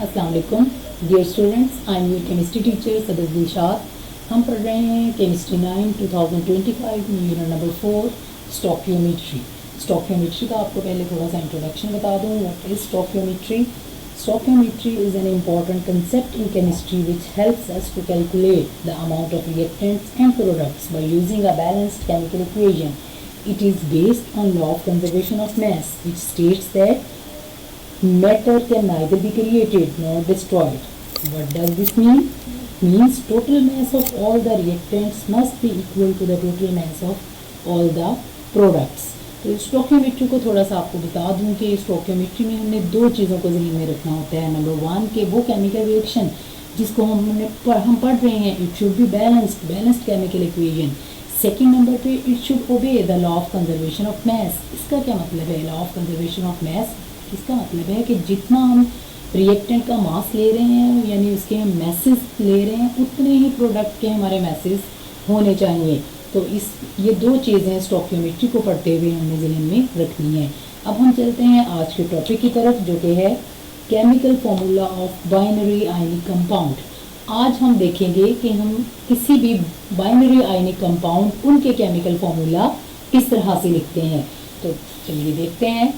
अस्सलाम वालेकुम dear students, I am your chemistry teacher Sadar Dilshad. हम पढ़ रहे हैं chemistry 9 2025 unit number 4 stoichiometry. Stoichiometry का आपको पहले थोड़ा सा इंट्रोडक्शन बता दूं। What is stoichiometry? Stoichiometry is an important concept in chemistry which helps us to calculate the amount of reactants and products by using a balanced chemical equation. It is based on law of conservation of mass, which states that matter can neither be created nor destroyed. What does this mean? Means total mass of all the reactants must be equal to the total mass of all the products. तो stoichiometry को थोड़ा सा आपको बता दूं कि stoichiometry में हमने दो चीज़ों को ज़हन में रखना होता है। नंबर 1 के वो केमिकल रिएक्शन जिसको हम पढ़ रहे हैं, it should be balanced chemical equation. Second number पे it should obey the law of conservation of mass. इसका क्या मतलब है? Law of conservation of mass इसका मतलब है कि जितना हम रिएक्टेंट का मास ले रहे हैं यानी उसके हम मैसेज ले रहे हैं उतने ही प्रोडक्ट के हमारे मैसेज होने चाहिए। तो ये दो चीज़ें स्टोकियोमेट्री को पढ़ते हुए हमने ज़हन में रखनी है। अब हम चलते हैं आज के टॉपिक की तरफ जो कि है chemical formula of binary ionic compound. आज हम देखेंगे कि हम किसी भी बाइनरी आयनिक कंपाउंड उनके केमिकल फार्मूला किस तरह से लिखते हैं। तो चलिए देखते हैं।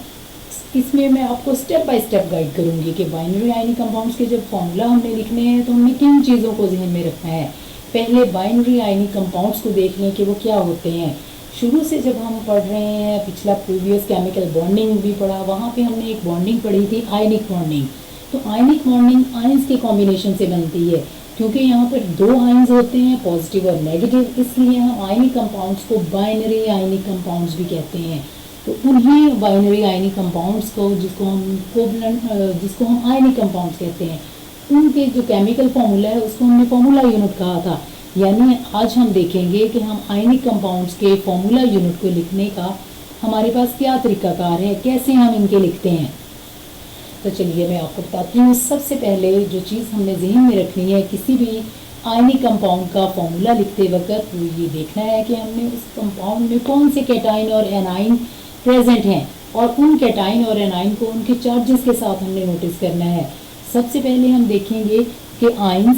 इसमें मैं आपको स्टेप बाय स्टेप गाइड करूँगी कि बाइनरी आयनिक कंपाउंड्स के जब फार्मूला हमने लिखने हैं तो हमने किन चीज़ों को ज़हन में रखना है। पहले बाइनरी आयनिक कंपाउंड्स को देख लें कि वो क्या होते हैं। शुरू से जब हम पढ़ रहे हैं, पिछला प्रीवियस केमिकल बॉन्डिंग भी पढ़ा, वहाँ पे हमने एक बॉन्डिंग पढ़ी थी आयनिक बॉन्डिंग। तो आयनिक बॉन्डिंग आयंस के कॉम्बिनेशन से बनती है क्योंकि यहाँ पर दो आयंस होते हैं पॉजिटिव और नेगेटिव, इसलिए हम आयनिक कंपाउंड्स को बाइनरी आयनिक कंपाउंड्स भी कहते हैं। तो उन्हीं बाइनरी आयनिक कंपाउंड्स को जिसको हम आयनिक कंपाउंड्स कहते हैं उनके जो केमिकल फार्मूला है उसको हमने फार्मूला यूनिट कहा था। यानी आज हम देखेंगे कि हम आयनिक कंपाउंड्स के फार्मूला यूनिट को लिखने का हमारे पास क्या तरीकाकार है, कैसे हम इनके लिखते हैं। तो चलिए मैं आपको बताती हूँ। सबसे पहले जो चीज़ हमने ज़हन में रखनी है किसी भी आयनिक कंपाउंड का फार्मूला लिखते वक्त वो ये देखना है कि हमने उस कंपाउंड में कौन से कैटाइन और एनाइन प्रेजेंट हैं और उन कैटाइन और एनाइन को उनके चार्जेस के साथ हमने नोटिस करना है। सबसे पहले हम देखेंगे कि आयंस,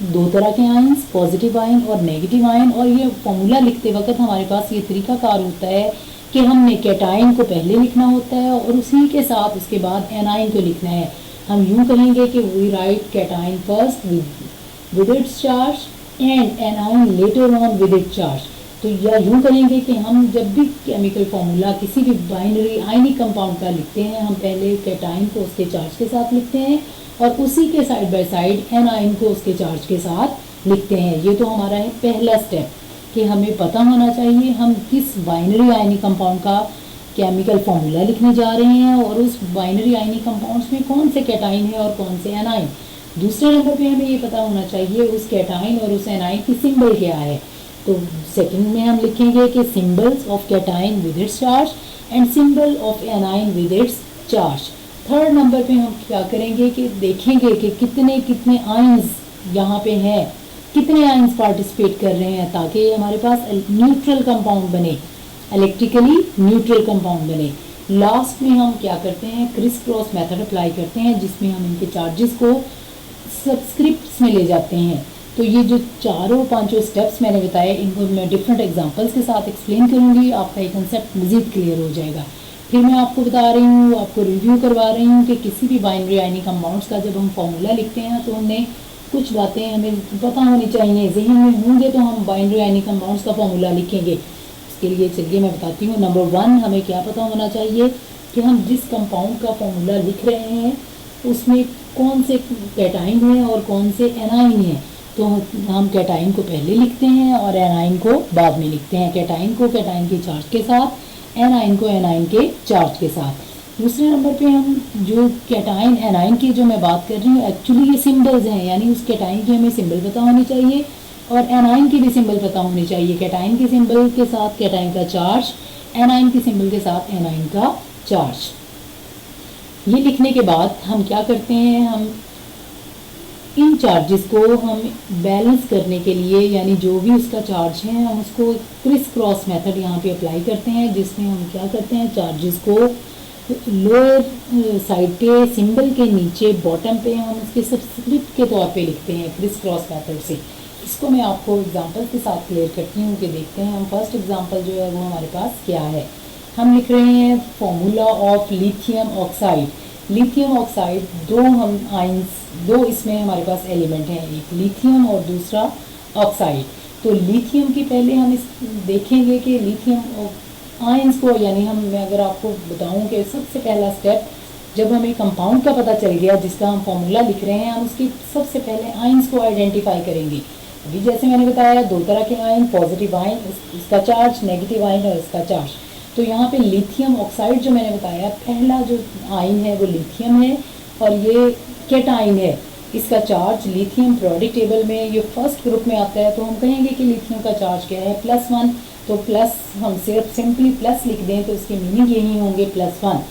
दो तरह के आयंस, पॉजिटिव आयन और नेगेटिव आयन। और ये फॉर्मूला लिखते वक्त हमारे पास ये तरीकाकार होता है कि हमने कैटाइन को पहले लिखना होता है और उसी के साथ उसके बाद एनाइन को लिखना है। हम यूँ कहेंगे कि we write cation first with its charge and anion later on with its charge. तो या यूँ करेंगे कि हम जब भी केमिकल फार्मूला किसी भी बाइनरी आयनिक कंपाउंड का लिखते हैं हम पहले कैटाइन को उसके चार्ज के साथ लिखते हैं और उसी के साइड बाय साइड एनाइन को उसके चार्ज के साथ लिखते हैं। ये तो हमारा है पहला स्टेप कि हमें पता होना चाहिए हम किस बाइनरी आयनिक कंपाउंड का केमिकल फार्मूला लिखने जा रहे हैं और उस बाइनरी आयनिक कंपाउंड्स में कौन से कैटाइन है और कौन से एनाइन। दूसरे नंबर पे हमें ये पता होना चाहिए उस कैटाइन और उस एनाइन की सिंबल क्या है। तो सेकंड में हम लिखेंगे कि symbols of cation with its charge and symbol of anion with its charge. Third number पे हम क्या करेंगे कि देखेंगे कि कितने कितने आयंस यहाँ पे हैं, कितने आयंस पार्टिसिपेट कर रहे हैं ताकि हमारे पास न्यूट्रल कंपाउंड बने, इलेक्ट्रिकली न्यूट्रल कंपाउंड बने। लास्ट में हम क्या करते हैं, क्रिस क्रॉस मेथड अप्लाई करते हैं जिसमें हम इनके चार्जेस को सबस्क्रिप्ट्स में ले जाते हैं। तो ये जो चारों पांचों स्टेप्स मैंने बताए इनको मैं डिफरेंट एग्जांपल्स के साथ एक्सप्लेन करूँगी, आपका ये कंसेप्ट मज़ीद क्लियर हो जाएगा। फिर मैं आपको बता रही हूँ, आपको रिव्यू करवा रही हूँ कि किसी भी बाइनरी आयनिक कंपाउंड्स का जब हम फार्मूला लिखते हैं तो उनमें कुछ बातें हमें पता होनी चाहिए, ज़हन में होंगे तो हम बाइनरी आयनिक कंपाउंड्स का फार्मूला लिखेंगे। इसके लिए चलिए मैं बताती हूँ। नंबर 1 हमें क्या पता होना चाहिए कि हम जिस कंपाउंड का फार्मूला लिख रहे हैं उसमें कौन से कैटाइन हैं और कौन से एनाइन हैं। तो हम कैटाइन को पहले लिखते हैं और एनाइन को बाद में लिखते हैं। कैटाइन को कैटाइन के चार्ज के साथ, एनाइन को एनाइन के चार्ज के साथ। दूसरे नंबर पे हम जो कैटाइन एनाइन की जो मैं बात कर रही हूँ एक्चुअली ये सिंबल्स हैं, यानी उस कैटाइन की हमें सिंबल पता होनी चाहिए और एनाइन की भी सिंबल पता होनी चाहिए। कैटाइन के सिंबल के साथ कैटाइन का चार्ज, एनाइन की सिंबल के साथ एनाइन का चार्ज। ये लिखने के बाद हम क्या करते हैं, हम इन चार्जेस को हम बैलेंस करने के लिए यानी जो भी उसका चार्ज है हम उसको क्रिस क्रॉस मेथड यहाँ पे अप्लाई करते हैं जिसमें हम क्या करते हैं चार्जेस को लोअर साइड पे सिंबल के नीचे बॉटम पे हम इसके सब्सक्रिप्ट के तौर पे लिखते हैं क्रिस क्रॉस मेथड से। इसको मैं आपको एग्जांपल के साथ क्लियर करती हूँ कि देखते हैं हम फर्स्ट एग्जांपल जो है वो हमारे पास क्या है। हम लिख रहे हैं formula of lithium oxide. Lithium oxide दो हम आइंस, दो इसमें हमारे पास एलिमेंट हैं, एक लिथियम और दूसरा ऑक्साइड। तो लिथियम की पहले हम इस देखेंगे कि लिथियम आयंस को, यानी मैं अगर आपको बताऊं कि सबसे पहला स्टेप जब हमें कंपाउंड का पता चल गया जिसका हम फॉर्मूला लिख रहे हैं, हम उसकी सबसे पहले आयंस को आइडेंटिफाई करेंगे। अभी जैसे मैंने बताया दो तरह के आयन, पॉजिटिव आयन इसका चार्ज, नेगेटिव आयन और इसका चार्ज। तो यहाँ पे लिथियम ऑक्साइड जो मैंने बताया पहला जो आयन है वो लिथियम है और ये कैटायन है। इसका चार्ज लिथियम पीरियोडिक टेबल में ये फर्स्ट ग्रुप में आता है, तो हम कहेंगे कि लिथियम का चार्ज क्या है +1। तो प्लस हम सिर्फ सिंपली प्लस लिख दें तो इसके मीनिंग यही होंगे +1।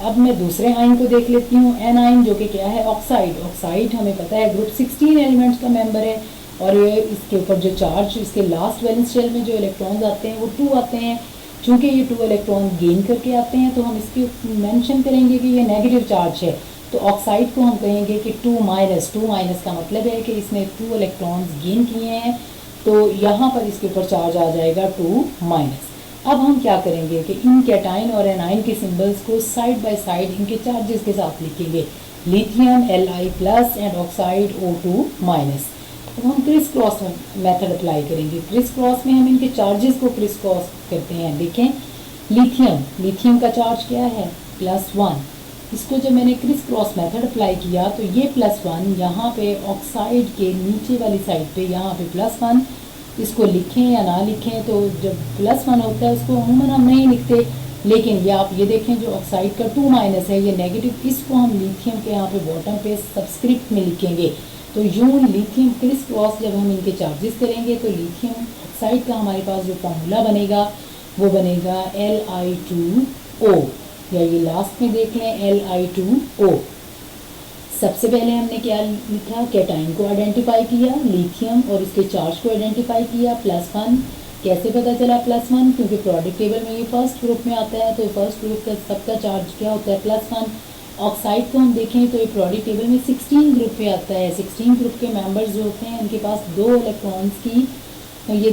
अब मैं दूसरे आयन को देख लेती हूँ, एन आयन, जो कि क्या है ऑक्साइड। ऑक्साइड हमें पता है ग्रुप 16 एलिमेंट्स का मेंबर है और ये इसके ऊपर जो चार्ज, इसके लास्ट वैलेंस शेल में जो इलेक्ट्रॉन्स आते हैं वो 2 आते हैं। चूँकि ये 2 इलेक्ट्रॉन गेन करके आते हैं तो हम इसकी मेंशन करेंगे कि ये नेगेटिव चार्ज है। तो ऑक्साइड को हम कहेंगे कि 2- का मतलब है कि इसने 2 इलेक्ट्रॉन्स गेन किए हैं, तो यहाँ पर इसके ऊपर चार्ज आ जाएगा 2-। अब हम क्या करेंगे कि इन कैटाइन और एनाइन के सिंबल्स को साइड बाय साइड इनके चार्जेस के साथ लिखेंगे, lithium Li+ and oxide O2-। अब हम क्रिस क्रॉस मेथड अप्लाई करेंगे। क्रिस क्रॉस में हम इनके चार्जेस को क्रिस क्रॉस करते हैं। देखें लिथियम का चार्ज क्या है +1। इसको जब मैंने क्रिस क्रॉस मेथड अप्लाई किया तो ये +1 यहाँ पे ऑक्साइड के नीचे वाली साइड पे, यहाँ पे +1, इसको लिखें या ना लिखें, तो जब +1 होता है उसको अमूमन हम नहीं लिखते, लेकिन ये आप ये देखें जो ऑक्साइड का 2- है ये नेगेटिव, इसको हम लिथियम के यहाँ पे बॉटम पे सबस्क्रिप्ट में लिखेंगे। तो यूं लिथियम क्रिस क्रॉस जब हम इनके चार्जेस करेंगे तो लिथियम ऑक्साइड का हमारे पास जो फॉर्मूला बनेगा वो बनेगा Li2O, या ये लास्ट में देख लें Li2O। सबसे पहले हमने क्या लिखा, कैटाइन को आइडेंटिफाई किया, लिथियम और इसके चार्ज को आइडेंटिफाई किया +1। कैसे पता चला +1, क्योंकि पीरियोडिक टेबल में ये फर्स्ट ग्रुप में आता है, तो फर्स्ट ग्रुप का सबका चार्ज क्या होता है +1। ऑक्साइड को हम देखें तो ये पीरियोडिक टेबल में 16 ग्रुप पे आता है। 16 ग्रुप के मेंबर्स जो होते हैं उनके पास 2 इलेक्ट्रॉन्स की, ये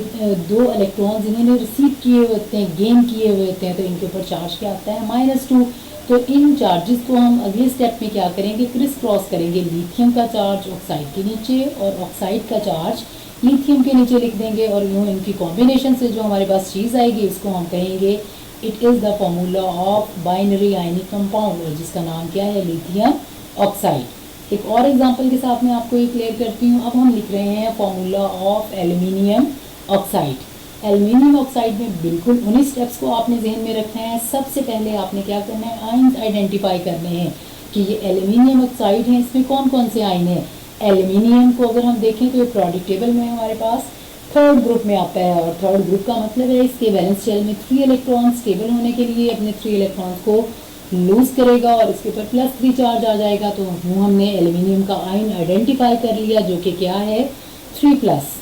2 इलेक्ट्रॉन्स इन्होंने रिसीव किए हुए होते हैं, गेन किए हुए होते हैं, तो इनके ऊपर चार्ज क्या आता है -2। तो इन चार्जेस को हम अगले स्टेप में क्या करेंगे, क्रिस क्रॉस करेंगे। लिथियम का चार्ज ऑक्साइड के नीचे और ऑक्साइड का चार्ज लिथियम के नीचे लिख देंगे, और यूँ इनकी कॉम्बिनेशन से जो हमारे पास चीज़ आएगी उसको हम कहेंगे it is the formula of binary ionic compound, और जिसका नाम क्या है लिथियम ऑक्साइड। एक और एग्जांपल के साथ मैं आपको ये क्लियर करती हूँ। अब हम लिख रहे हैं formula of aluminium oxide. Aluminium oxide में बिल्कुल उन्हीं स्टेप्स को आपने जहन में रखना है। सबसे पहले आपने क्या करना है, आयन्स आइडेंटिफाई करने हैं कि ये एल्यूमिनियम ऑक्साइड है, इसमें कौन कौन से आयन हैं। एल्यूमिनियम को अगर हम देखें तो ये पीरियोडिक टेबल में हमारे पास 3rd ग्रुप में आता है, और 3rd ग्रुप का मतलब है इसके वैलेंस शेल में 3 इलेक्ट्रॉन स्टेबल होने के लिए अपने 3 इलेक्ट्रॉन्स को लूज करेगा और इसके ऊपर +3 चार्ज आ जाएगा। तो हमने एल्यूमिनियम का आयन आइडेंटिफाई कर लिया जो कि क्या है 3+।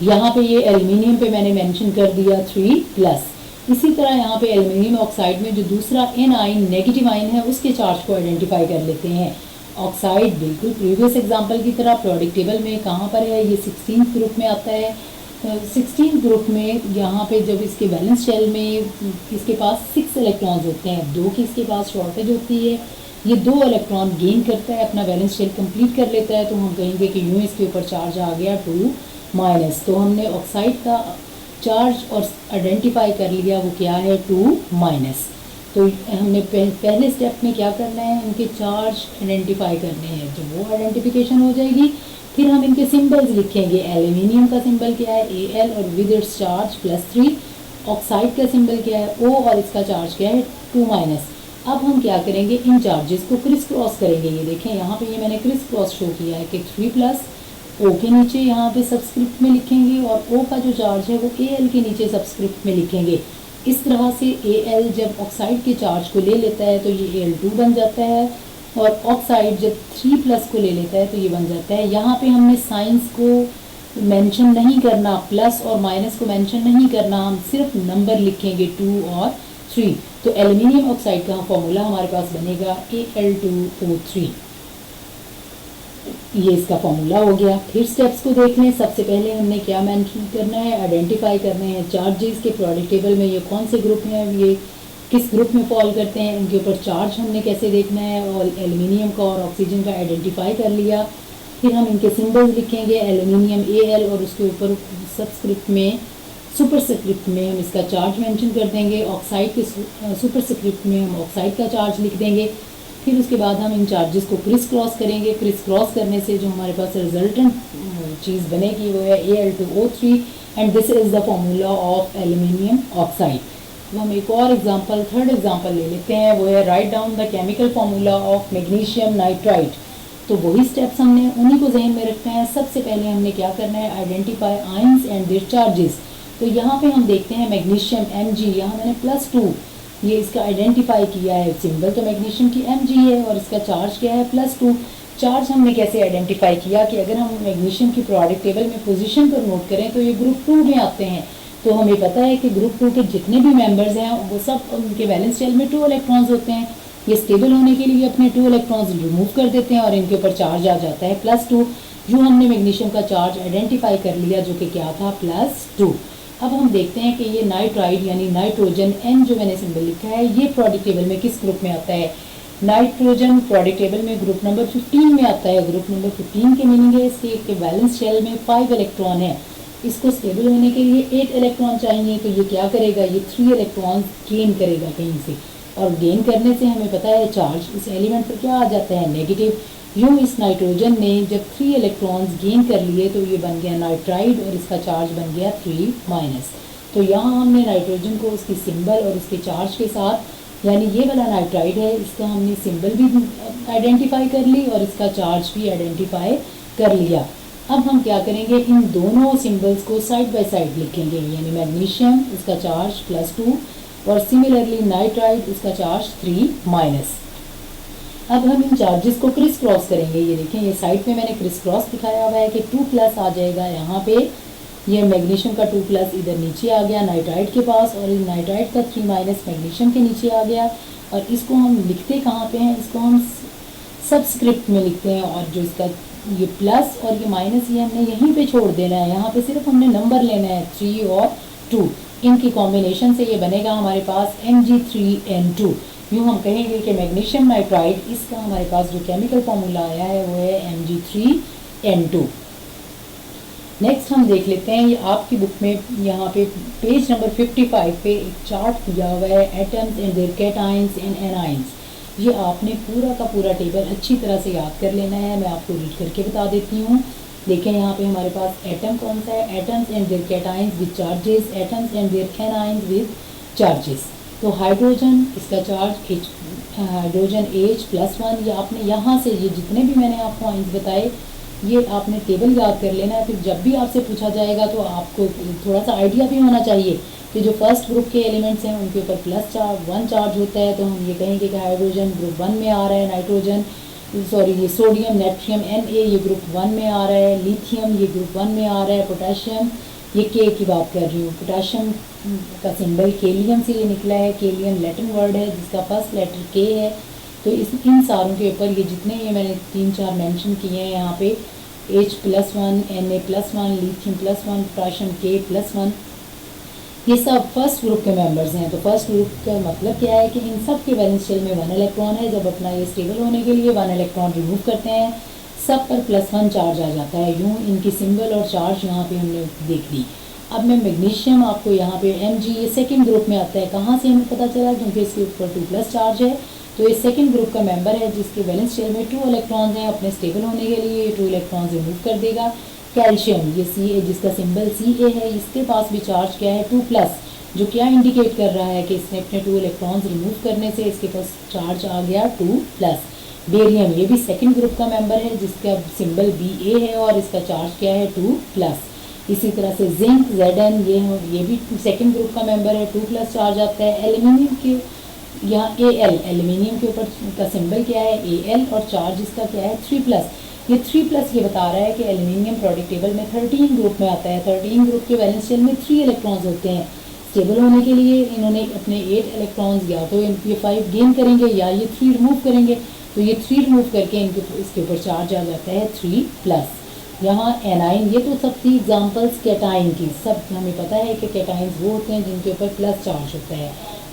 यहाँ पे ये एल्यूमिनियम पे मैंने मेंशन कर दिया 3+। इसी तरह यहाँ पे एल्यूमिनियम ऑक्साइड में जो दूसरा एन आयन नेगेटिव आयन है उसके चार्ज को आइडेंटिफाई कर लेते हैं। ऑक्साइड बिल्कुल प्रीवियस एग्जांपल की तरह पीरियोडिक टेबल में कहाँ पर है, ये 16th ग्रुप में आता है। 16th ग्रुप में यहाँ पे जब इसके वैलेंस शेल में इसके पास 6 इलेक्ट्रॉन्स होते हैं, 2 की इसके पास शॉर्टेज होती है, ये 2 इलेक्ट्रॉन गेन करता है, अपना वैलेंस शेल कंप्लीट कर लेता है, तो हम कहेंगे कि यूँ इसके ऊपर चार्ज आ गया 2-। तो हमने ऑक्साइड का चार्ज और आइडेंटिफाई कर लिया, वो क्या है 2-। तो हमने पहले स्टेप में क्या करना है, इनके चार्ज आइडेंटिफाई करने हैं। जब वो आइडेंटिफिकेशन हो जाएगी फिर हम इनके सिंबल्स लिखेंगे। एल्यूमिनियम का सिंबल क्या है Al और विद इट्स चार्ज +3। ऑक्साइड का सिंबल क्या है O और इसका चार्ज क्या है 2-। अब हम क्या करेंगे, इन चार्जेस को क्रिस क्रॉस करेंगे। ये देखें यहाँ पे ये मैंने क्रिस क्रॉस शो किया है कि 3+, O के नीचे यहाँ पे सबस्क्रिप्ट में लिखेंगे और O का जो चार्ज है वो Al के नीचे सबस्क्रिप्ट में लिखेंगे। इस तरह से Al जब ऑक्साइड के चार्ज को ले लेता है तो ये Al2 बन जाता है, और ऑक्साइड जब 3+ को ले लेता है तो ये बन जाता है। यहाँ पे हमने साइंस को मेंशन नहीं करना, प्लस और माइनस को मेंशन नहीं करना, हम सिर्फ नंबर लिखेंगे 2 और 3। तो एल्यूमिनियम ऑक्साइड का फॉर्मूला हमारे पास बनेगा Al2O3। ये इसका फॉर्मूला हो गया। फिर स्टेप्स को देख लें। सबसे पहले हमने क्या मेंशन करना है, आइडेंटिफाई करने हैं चार्जेस के प्रोडक्ट टेबल में ये कौन से ग्रुप हैं, ये किस ग्रुप में फॉल करते हैं, उनके ऊपर चार्ज हमने कैसे देखना है, और एल्यूमिनियम का और ऑक्सीजन का आइडेंटिफाई कर लिया। फिर हम इनके सिंबल्स लिखेंगे, एल्यूमिनियम Al, और उसके ऊपर सबस्क्रिप्ट में सुपरस्क्रिप्ट में हम इसका चार्ज मेंशन कर देंगे। ऑक्साइड के सुपरस्क्रिप्ट में हम ऑक्साइड का चार्ज लिख देंगे। फिर उसके बाद हम इन चार्जेस को क्रिस क्रॉस करेंगे। क्रिस क्रॉस करने से जो हमारे पास रिजल्टेंट चीज़ बनेगी वो है Al2O3 and this is the formula of aluminium oxide. अब हम एक और एग्जांपल, थर्ड एग्जांपल ले लेते हैं, वो है write down the chemical formula of magnesium nitride. तो वही स्टेप्स हमने उन्हीं को जहन में रखना है। सबसे पहले हमने क्या करना है, identify ions and their charges. तो यहाँ पे हम देखते हैं मैग्नीशियम Mg, यहाँ मैंने +2 ये इसका आइडेंटिफाई किया है। सिंबल तो मैग्नीशियम की Mg है और इसका चार्ज क्या है +2। चार्ज हमने कैसे आइडेंटिफाई किया कि अगर हम मैग्नीशियम की प्रोडक्ट टेबल में पोजीशन पर नोट करें तो ये ग्रुप 2 में आते हैं। तो हमें पता है कि ग्रुप 2 के जितने भी मेंबर्स हैं वो सब उनके वैलेंस शेल में 2 इलेक्ट्रॉन्स होते हैं। ये स्टेबल होने के लिए अपने 2 इलेक्ट्रॉन्स रिमूव कर देते हैं और इनके ऊपर चार्ज आ जाता है +2। यूँ हमने मैग्नीशियम का चार्ज आइडेंटिफाई कर लिया जो कि क्या था +2। अब हम देखते हैं कि ये नाइट्राइड यानी नाइट्रोजन N जो मैंने सिंबल लिखा है ये प्रोडक्ट टेबल में किस ग्रुप में आता है। नाइट्रोजन प्रोडक्ट टेबल में ग्रुप नंबर 15 में आता है। ग्रुप नंबर 15 के मीनिंग है इसके वैलेंस शेल में 5 इलेक्ट्रॉन है। इसको स्टेबल होने के लिए 8 इलेक्ट्रॉन चाहिए। तो ये क्या करेगा, ये 3 इलेक्ट्रॉन गेन करेगा कहीं से, और गेन करने से हमें पता है चार्ज इस एलिमेंट पर क्या आ जाता है, नेगेटिव। यूँ इस नाइट्रोजन ने जब 3 इलेक्ट्रॉन्स गेन कर लिए तो ये बन गया नाइट्राइड और इसका चार्ज बन गया 3-। तो यहाँ हमने नाइट्रोजन को उसकी सिंबल और उसके चार्ज के साथ, यानी ये वाला नाइट्राइड है, इसका हमने सिंबल भी आइडेंटिफाई कर ली और इसका चार्ज भी आइडेंटिफाई कर लिया। अब हम क्या करेंगे, इन दोनों सिंबल्स को साइड बाय साइड लिखेंगे, यानी मैग्नीशियम इसका चार्ज +2 और सिमिलरली नाइट्राइड इसका चार्ज 3-। अब हम इन चार्जेस को क्रिस क्रॉस करेंगे। ये देखें, ये साइड पे मैंने क्रिस क्रॉस दिखाया हुआ है कि 2+ आ जाएगा यहाँ पे। ये मैग्नीशियम का 2+ इधर नीचे आ गया नाइट्राइड के पास, और इस नाइट्राइड का 3- मैग्नीशियम के नीचे आ गया। और इसको हम लिखते कहाँ पे हैं, इसको हम सबस्क्रिप्ट में लिखते हैं। और जो इसका ये प्लस और ये माइनस ये हमने यहीं पे छोड़ देना है। यहाँ पे सिर्फ हमने नंबर लेना है 3 और 2। इनकी कॉम्बिनेशन से ये बनेगा हमारे पास Mg3N2। यूँ हम कहेंगे कि मैग्नीशियम नाइट्राइड, इसका हमारे पास जो केमिकल फार्मूला आया है वो है Mg3N2। नेक्स्ट हम देख लेते हैं, ये आपकी बुक में यहाँ पे पेज नंबर 55 पे एक चार्ट दिया हुआ है, atoms and their cations and anions. ये आपने पूरा का पूरा टेबल अच्छी तरह से याद कर लेना है। मैं आपको रीड करके बता देती हूँ। देखें यहाँ पे हमारे पास एटम कौन सा है, atoms and their cations with charges, atoms and their anions with charges. तो हाइड्रोजन इसका चार्ज हाइड्रोजन H+1। ये आपने यहाँ से ये जितने भी मैंने आपको आइंस बताए ये आपने टेबल याद कर लेना है। फिर जब भी आपसे पूछा जाएगा तो आपको थोड़ा सा आइडिया भी होना चाहिए कि जो फर्स्ट ग्रुप के एलिमेंट्स हैं उनके ऊपर +1 चार्ज होता है। तो हम ये कहेंगे कि हाइड्रोजन ग्रुप 1 में आ रहा है, नाइट्रोजन ये सोडियम नेट्रियम Na ये ग्रुप 1 में आ रहा है, लिथियम ये ग्रुप 1 में आ रहा है, पोटेशियम ये K की बात कर रही हूँ। पोटेशियम का सिंबल केलियम से ये निकला है। केलियम लैटिन वर्ड है जिसका फर्स्ट लेटर K है। तो इन सारों के ऊपर ये जितने ये मैंने 3-4 मेंशन किए हैं यहाँ पे, H+1, Na+1, lithium +1, potassium K+1, ये सब फर्स्ट ग्रुप के मेंबर्स हैं। तो फर्स्ट ग्रुप का मतलब क्या है कि इन सब के वैलेंस शेल में 1 इलेक्ट्रॉन है। जब अपना ये स्टेबल होने के लिए 1 इलेक्ट्रॉन रिमूव करते हैं सब पर +1 चार्ज आ जाता है। यूँ इनकी सिंबल और चार्ज यहाँ पे हमने देख ली। अब मैं मैग्नीशियम आपको यहाँ पे Mg ये सेकेंड ग्रुप में आता है। कहाँ से हमें पता चला, क्योंकि इसके ऊपर 2+ चार्ज है। तो ये सेकेंड ग्रुप का मेंबर है जिसके वैलेंस शेल में 2 इलेक्ट्रॉन्स हैं। अपने स्टेबल होने के लिए ये 2 इलेक्ट्रॉन्स रिमूव कर देगा। कैल्शियम ये Ca जिसका सिंबल Ca है, इसके पास भी चार्ज क्या है 2+, जो क्या इंडिकेट कर रहा है कि इसने अपने 2 इलेक्ट्रॉन्स रिमूव करने से इसके पास चार्ज आ गया 2+। बेरियम ये भी सेकेंड ग्रुप का मेंबर है जिसका सिंबल Ba है और इसका चार्ज क्या है 2+। इसी तरह से जिंक Zn ये भी सेकेंड ग्रुप का मेंबर है, 2+ चार्ज आता है। एल्यूमिनियम के यहाँ Al एल्यूमिनियम के ऊपर का सिंबल क्या है Al और चार्ज इसका क्या है 3+। ये 3+ ये बता रहा है कि एल्यूमिनियम प्रोडक्ट टेबल में 13 ग्रुप में आता है। 13 ग्रुप के वैलेंस शेल में 3 इलेक्ट्रॉन्स होते हैं। स्टेबल होने के लिए इन्होंने अपने 8 इलेक्ट्रॉन्स या तो ये 5 गेन करेंगे या ये 3 रिमूव करेंगे, तो ये 3 रिमूव करके इनके इसके ऊपर चार्ज आ जाता है 3+। यहाँ एनाइन, ये तो सब थी एग्जाम्पल्स कैटाइन की, सब हमें पता है कि कैटाइन्स वो होते हैं जिनके ऊपर प्लस चार्ज होता है,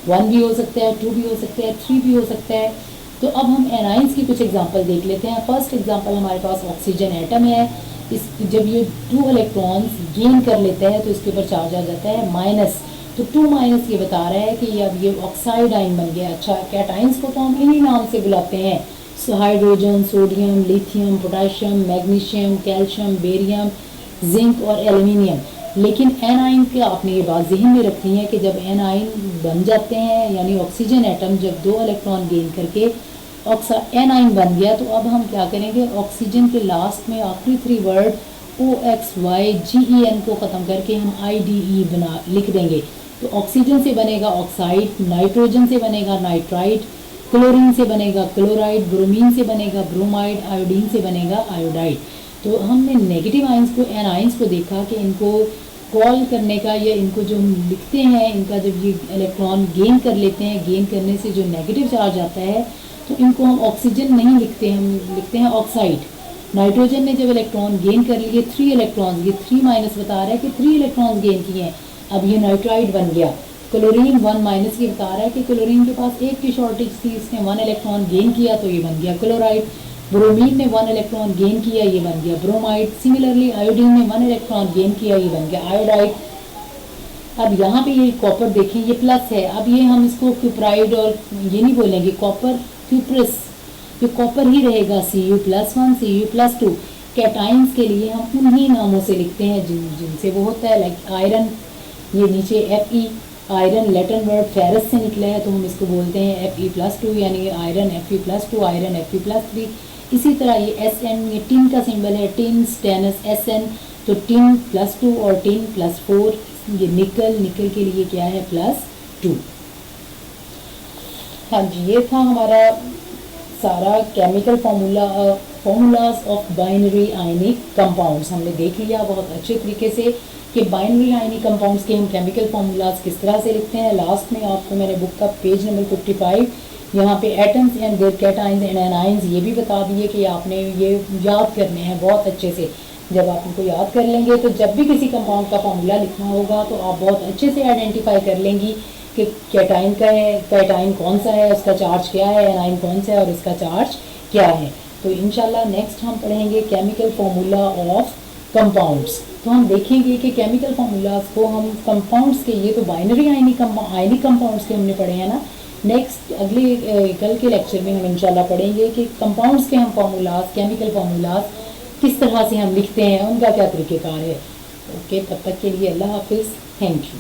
1 भी हो सकता है, 2 भी हो सकता है, 3 भी हो सकता है। तो अब हम एनाइंस की कुछ एग्जांपल देख लेते हैं। फर्स्ट एग्जांपल हमारे पास ऑक्सीजन एटम है। इस जब ये 2 इलेक्ट्रॉन्स गेन कर लेता है तो इसके ऊपर चार्ज आ जाता है माइनस, तो 2- ये बता रहा है कि अब ये ऑक्साइड आइन बन गया। अच्छा, कैटाइंस को तो हम इन्हीं नाम से बुलाते हैं, hydrogen, sodium, lithium, potassium, magnesium, calcium, barium, zinc और एल्यूमिनियम। लेकिन एनाइन की आपने ये बात जहन में रखनी है कि जब एनाइन बन जाते हैं, यानी ऑक्सीजन एटम जब 2 इलेक्ट्रॉन गेन करके एनाइन बन गया, तो अब हम क्या करेंगे, ऑक्सीजन के लास्ट में आखिरी 3 वर्ड OXYGEN को ख़त्म करके हम IDE बना लिख देंगे। तो ऑक्सीजन से बनेगा ऑक्साइड, नाइट्रोजन से बनेगा नाइट्राइड, क्लोरीन से बनेगा क्लोराइड, ब्रोमीन से बनेगा ब्रोमाइड, आयोडीन से बनेगा आयोडाइड। तो हमने नेगेटिव आइंस को, एनाइंस को देखा कि इनको कॉल करने का या इनको जो हम लिखते हैं, इनका जब ये इलेक्ट्रॉन गेन कर लेते हैं, गेन करने से जो नेगेटिव चार्ज आता है, तो इनको हम ऑक्सीजन नहीं लिखते, हम लिखते हैं ऑक्साइड। नाइट्रोजन ने जब इलेक्ट्रॉन गेन कर लिए 3 इलेक्ट्रॉन, ये 3- बता रहा है कि 3 इलेक्ट्रॉन गेन किए हैं, अब ये नाइट्राइड बन गया। क्लोरीन 1- ये बता रहा है कि क्लोरीन के पास 1 की शॉर्टेज थी, इसने 1 इलेक्ट्रॉन गेन किया तो ये बन गया क्लोराइड। ब्रोमीन ने 1 इलेक्ट्रॉन गेन किया, ये बन गया ब्रोमाइड। सिमिलरली आयोडीन ने 1 इलेक्ट्रॉन गेन किया, ये बन गया आयोडाइड। अब यहाँ पे ये कॉपर देखें, ये प्लस है, अब ये हम इसको क्यूप्राइड और ये नहीं बोलेंगे, कॉपर क्यूप्रस, ये कॉपर ही रहेगा, Cu+1 Cu+2। कैटाइंस के लिए हम उन्हीं नामों से लिखते हैं जिनसे वो होता है, लाइक आयरन, ये नीचे Fe, iron Latin word ferrous से निकला है तो हम इसको बोलते हैं Fe+2, यानी आयरन Fe+2, आयरन Fe+3। इसी तरह ये Sn, ये टिन का सिंबल है, टिन स्टेनस Sn, तो tin+2 और tin+4। ये निकल, निकल के लिए क्या है, +2। हाँ जी, ये था हमारा सारा chemical formulas of binary ionic compounds हमने देख लिया बहुत अच्छे तरीके से कि बाइनरी आयनिक कंपाउंड्स के हम केमिकल फार्मूलाज किस तरह से लिखते हैं। लास्ट में आपको मैंने बुक का पेज नंबर 55 यहाँ पे atoms and their cations and anions ये भी बता दिए कि आपने ये याद करने हैं बहुत अच्छे से। जब आप इनको याद कर लेंगे तो जब भी किसी कंपाउंड का फार्मूला लिखना होगा तो आप बहुत अच्छे से आइडेंटिफाई कर लेंगी कि कैटाइन का है, कैटाइन कौन सा है, उसका चार्ज क्या है, एनाइन कौन सा है और इसका चार्ज क्या है। तो इंशाल्लाह नेक्स्ट हम पढ़ेंगे केमिकल फार्मूला ऑफ कंपाउंड्स। तो हम देखेंगे कि केमिकल फार्मूलाज को हम कंपाउंड्स के, ये तो बाइनरी आयनिक कंपाउंड्स के हमने पढ़े हैं ना, नेक्स्ट अगले कल के लेक्चर में हम इंशाल्लाह पढ़ेंगे कि कंपाउंड्स के हम फार्मूलाज, केमिकल फार्मूलाज किस तरह से हम लिखते हैं, उनका क्या तरीक़ेकार है। ओके, तब तक के लिए अल्लाह हाफिज़, थैंक यू।